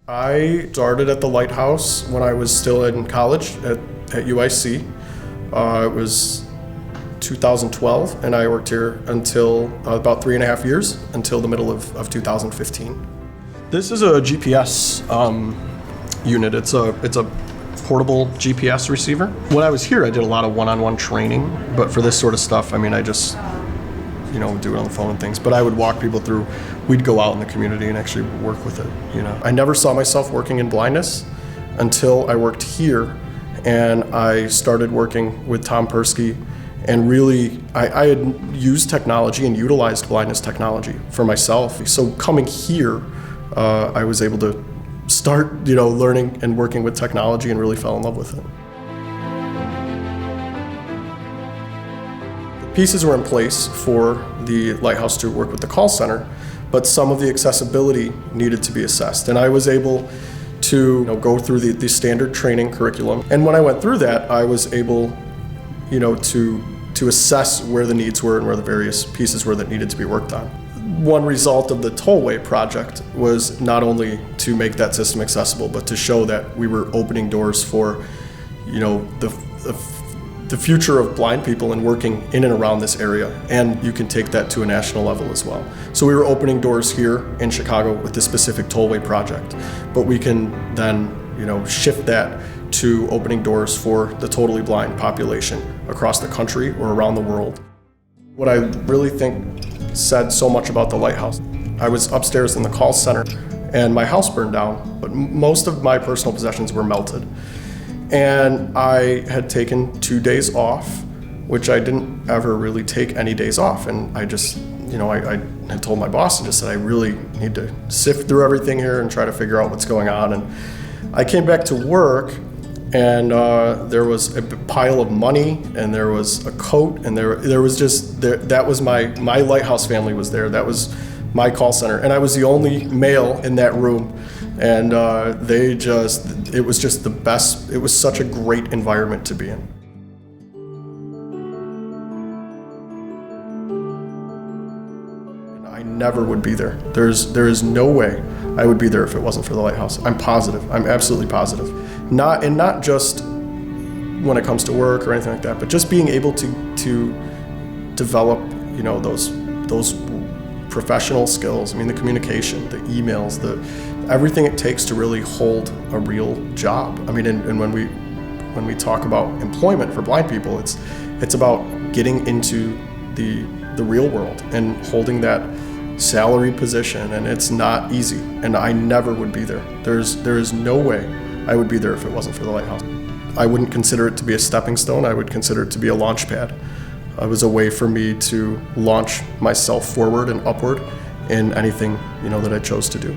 I started at the Lighthouse when I was still in college at UIC. It was 2012, and I worked here until about 3.5 years, until the middle of 2015. This is a GPS unit. It's a portable GPS receiver. When I was here, I did a lot of one-on-one training, but for this sort of stuff, I mean, I just, do it on the phone and things. But I would walk people through. We'd go out in the community and actually work with it, I never saw myself working in blindness until I worked here, and I started working with Tom Persky. And really, I had used technology and utilized blindness technology for myself. So coming here, I was able to start, learning and working with technology, and really fell in love with it. The pieces were in place for the Lighthouse to work with the call center, but some of the accessibility needed to be assessed. And I was able to go through the standard training curriculum. And when I went through that, I was able, to assess where the needs were and where the various pieces were that needed to be worked on. One result of the Tollway project was not only to make that system accessible, but to show that we were opening doors for, the future of blind people and working in and around this area. And you can take that to a national level as well. So we were opening doors here in Chicago with this specific Tollway project, but we can then, shift that to opening doors for the totally blind population across the country or around the world. What I really think said so much about the Lighthouse, I was upstairs in the call center and my house burned down, but most of my personal possessions were melted. And I had taken 2 days off, which I didn't ever really take any days off. And I just, I had told my boss and just said, I really need to sift through everything here and try to figure out what's going on. And I came back to work, and there was a pile of money, and there was a coat, and there was just, that was my Lighthouse family was there. That was my call center. And I was the only male in that room. And it was just the best. It was such a great environment to be in. I never would be there. There is no way I would be there if it wasn't for the Lighthouse. I'm positive. I'm absolutely positive. Not just when it comes to work or anything like that, but just being able to develop, those professional skills. I mean, the communication, the emails, everything it takes to really hold a real job. I mean, and when we talk about employment for blind people, it's about getting into the real world and holding that salary position, and it's not easy. And I never would be there. There is no way I would be there if it wasn't for the Lighthouse. I wouldn't consider it to be a stepping stone. I would consider it to be a launch pad. It was a way for me to launch myself forward and upward in anything, that I chose to do.